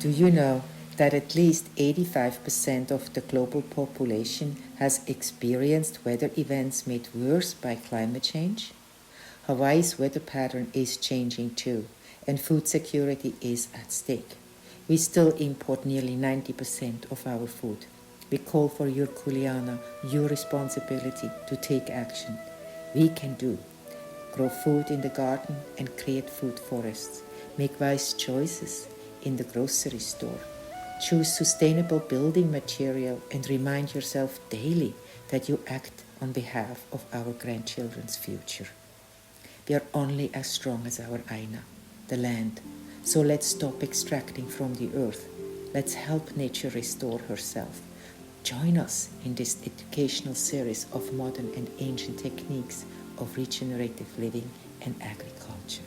Do you know that at least 85% of the global population has experienced weather events made worse by climate change? Hawaii's weather pattern is changing too, and food security is at stake. We still import nearly 90% of our food. We call for your kuleana, your responsibility to take action. We can do. Grow food in the garden and create food forests. Make wise choices in the grocery store. Choose sustainable building material and remind yourself daily that you act on behalf of our grandchildren's future. We are only as strong as our aina, the land. So let's stop extracting from the earth. Let's help nature restore herself. Join us in this educational series of modern and ancient techniques of regenerative living and agriculture.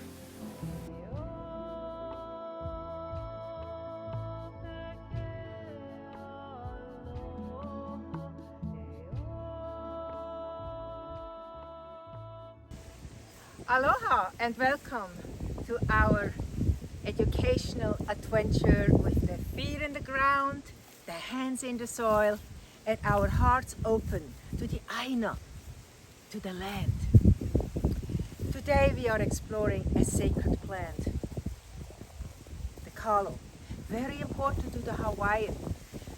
Aloha and welcome to our educational adventure with the feet in the ground, the hands in the soil, and our hearts open to the aina, to the land. Today we are exploring a sacred plant, the kalo, very important to the Hawaiian.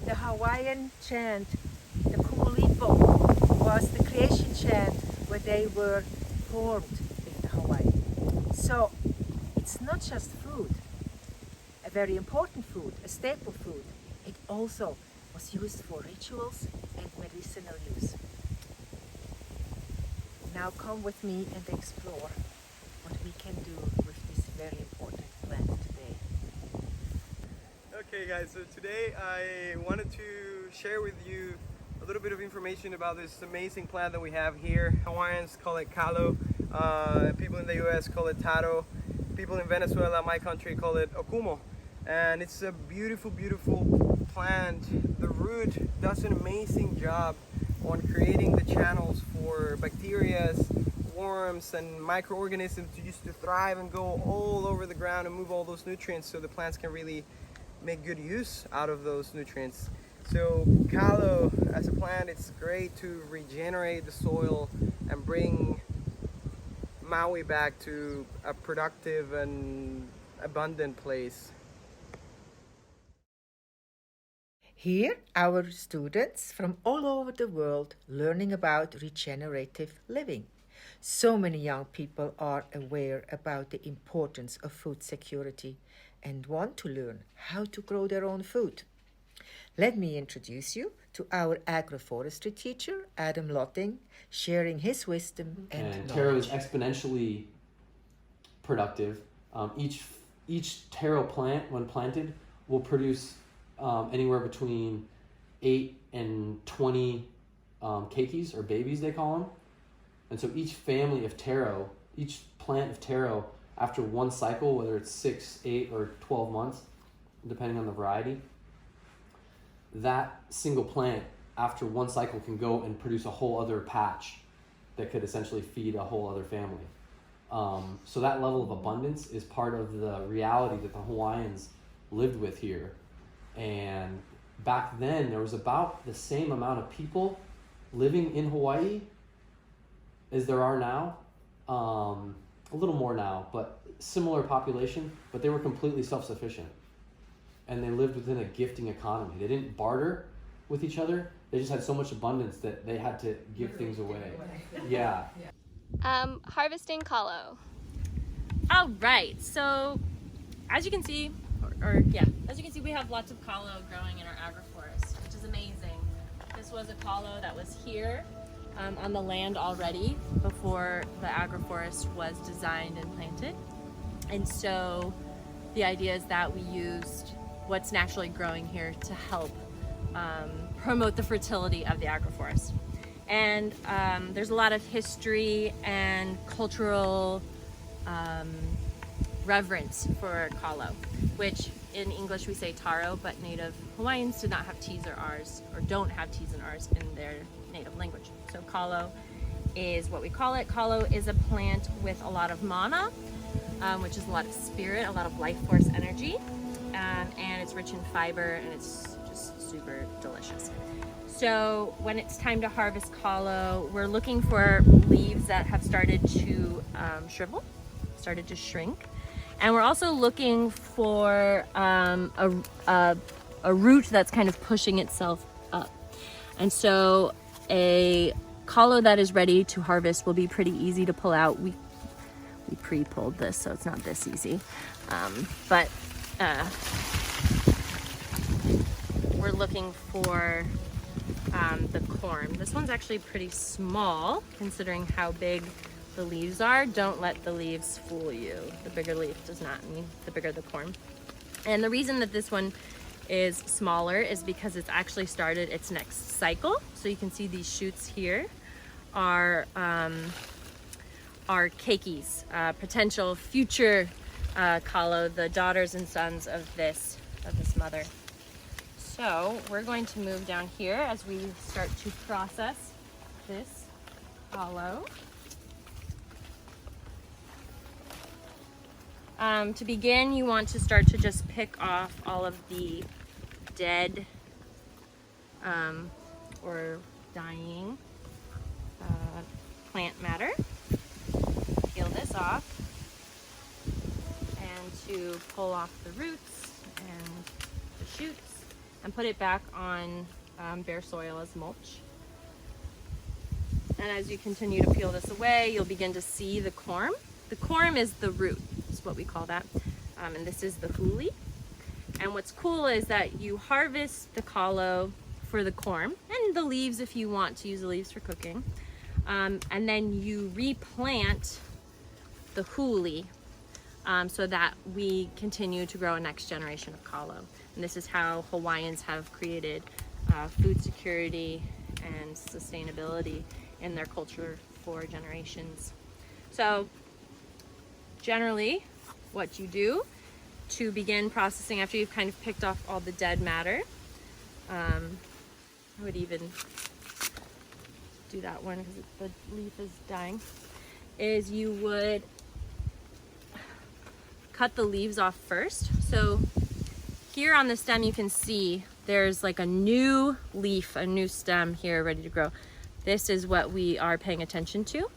The Hawaiian chant, the kumulipo, was the creation chant where they were formed with the Hawaii. So it's not just food, a very important food, a staple food. It also was used for rituals and medicinal use. Now come with me and explore what we can do with this very important plant today. Okay guys, so today I wanted to share with you a little bit of information about this amazing plant that we have here. Hawaiians call it kalo, people in the US call it TARO, people in Venezuela, my country, call it okumo. And it's a beautiful, beautiful plant. The root does an amazing job on creating the channels for bacteria, worms, and microorganisms to use to thrive and go all over the ground and move all those nutrients so the plants can really make good use out of those nutrients. So kalo as a plant, it's great to regenerate the soil and bring Maui back to a productive and abundant place. Here, our students from all over the world learning about regenerative living. So many young people are aware about the importance of food security and want to learn how to grow their own food. Let me introduce you to our agroforestry teacher, Adam Lotting, sharing his wisdom and TARO is knowledge. exponentially productive. Each TARO plant, when planted, will produce anywhere between 8 and 20 keikis, or babies they call them. And so each family of TARO, each plant of TARO, after one cycle, whether it's 6, 8, or 12 months, depending on the variety, that single plant after one cycle can go and produce a whole other patch that could essentially feed a whole other family. So that level of abundance is part of the reality that the Hawaiians lived with here. And back then, there was about the same amount of people living in Hawaii as there are now. A little more now, but similar population, but they were completely self-sufficient. And they lived within a gifting economy. They didn't barter with each other. They just had so much abundance that they had to give things away. Yeah. Harvesting kalo. All right, so as you can see, as you can see, we have lots of kalo growing in our agroforest, which is amazing. This was a kalo that was here on the land already before the agroforest was designed and planted. And so the idea is that we used what's naturally growing here to help promote the fertility of the agroforest. And there's a lot of history and cultural reverence for kalo, which in English we say taro, but native Hawaiians did not have T's or R's, or don't have T's and R's in their native language. So kalo is what we call it. Kalo is a plant with a lot of mana, which is a lot of spirit, a lot of life force energy. and it's rich in fiber, and it's just super delicious. So when it's time to harvest kalo, we're looking for leaves that have started to shrivel, started to shrink. And we're also looking for a root that's kind of pushing itself up. And so a kalo that is ready to harvest will be pretty easy to pull out. We pre-pulled this, so it's not this easy. But we're looking for the corm. This one's actually pretty small considering how big the leaves are. Don't let the leaves fool you. The bigger leaf does not mean the bigger the corm. And the reason that this one is smaller is because it's actually started its next cycle. So you can see these shoots here are keikis, potential future kalo, the daughters and sons of this mother. So we're going to move down here as we start to process this kalo. To begin, you want to start to just pick off all of the dead or dying plant matter. Peel this off, and to pull off the roots and the shoots and put it back on bare soil as mulch. And as you continue to peel this away, you'll begin to see the corm. The corm is the root, is what we call that. And this is the huli. And what's cool is that you harvest the kalo for the corm and the leaves if you want to use the leaves for cooking. And then you replant the huli so that we continue to grow a next generation of kalo. And this is how Hawaiians have created food security and sustainability in their culture for generations. So generally, what you do to begin processing after you've kind of picked off all the dead matter, I would even do that one because the leaf is dying, is you would cut the leaves off first. So here on the stem you can see there's like a new leaf, a new stem here ready to grow. This is what we are paying attention to.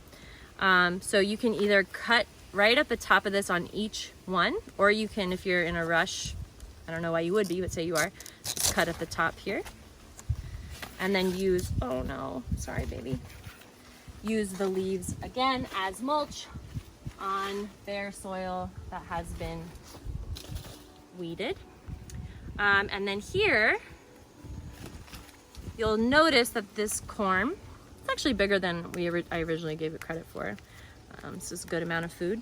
So you can either cut right at the top of this on each one, or you can, if you're in a rush, I don't know why you would be, but say you are, just cut at the top here. And then use, oh no, sorry baby. Use the leaves again as mulch on bare soil that has been weeded. And then here, you'll notice that this corm, it's actually bigger than I originally gave it credit for. This is a good amount of food.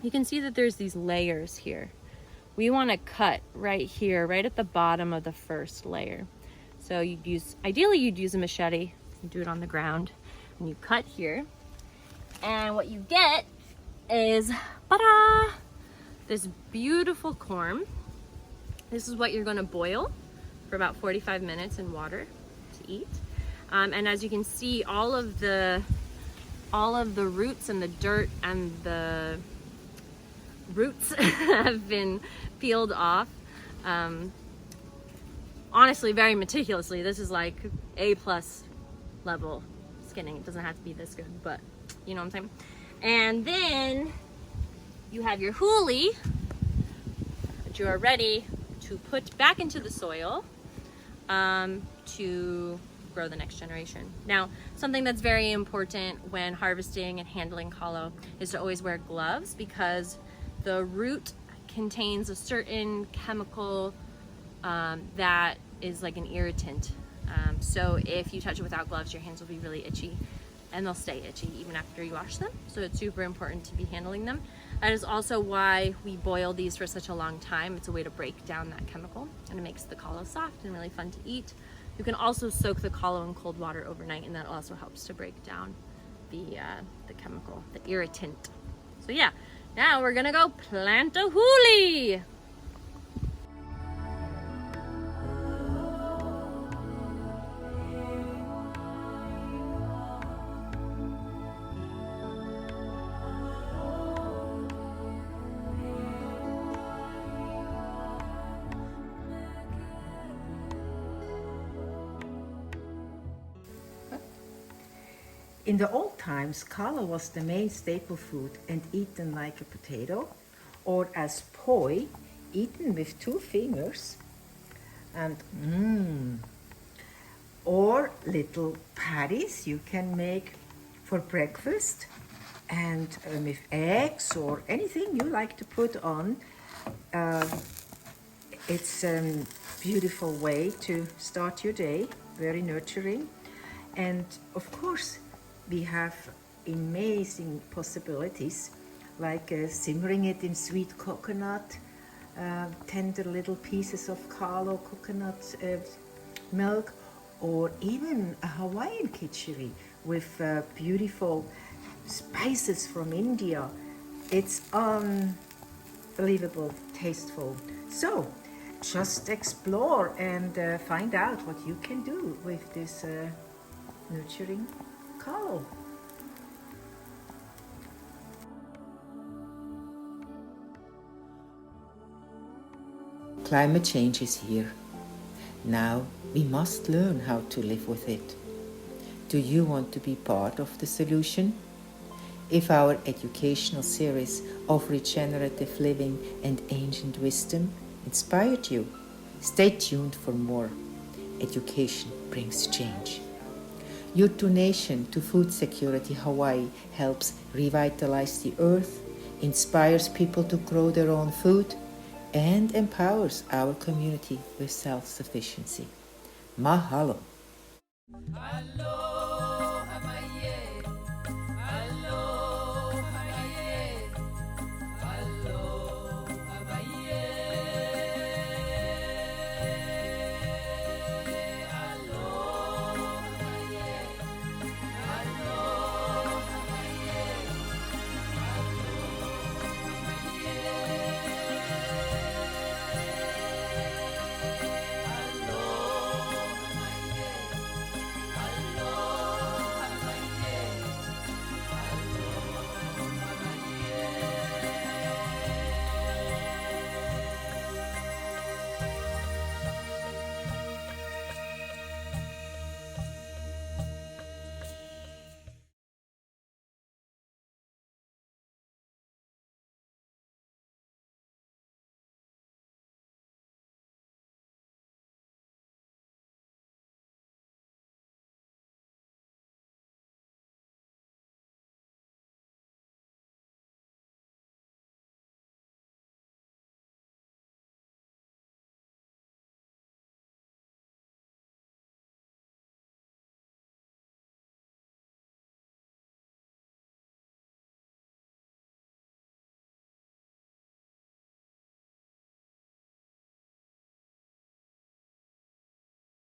You can see that there's these layers here. We want to cut right here, right at the bottom of the first layer. So ideally you'd use a machete and do it on the ground. And you cut here. And what you get is, ta-da! This beautiful corm. This is what you're going to boil for about 45 minutes in water to eat. And as you can see, all of the roots and the dirt and the roots have been peeled off. Honestly, very meticulously. This is like A+ level skinning. It doesn't have to be this good, but you know what I'm saying? And then you have your huli that you are ready to put back into the soil to grow the next generation. Now, something that's very important when harvesting and handling kalo is to always wear gloves, because the root contains a certain chemical that is like an irritant. So if you touch it without gloves, your hands will be really itchy, and they'll stay itchy even after you wash them. So it's super important to be handling them. That is also why we boil these for such a long time. It's a way to break down that chemical, and it makes the kalo soft and really fun to eat. You can also soak the kalo in cold water overnight, and that also helps to break down the chemical, the irritant. So yeah, now we're gonna go plant a huli. In the old times, kalo was the main staple food and eaten like a potato, or as poi, eaten with 2 fingers, and or little patties you can make for breakfast, and with eggs or anything you like to put on. It's a beautiful way to start your day, very nurturing. And of course, we have amazing possibilities, like simmering it in sweet coconut, tender little pieces of kalo coconut milk, or even a Hawaiian kitchery with beautiful spices from India. It's unbelievable tasteful. So just explore and find out what you can do with this nurturing kalo. Climate change is here. Now we must learn how to live with it. Do you want to be part of the solution? If our educational series of regenerative living and ancient wisdom inspired you, stay tuned for more. Education brings change. Your donation to Food Security Hawaii helps revitalize the earth, inspires people to grow their own food, and empowers our community with self-sufficiency. Mahalo.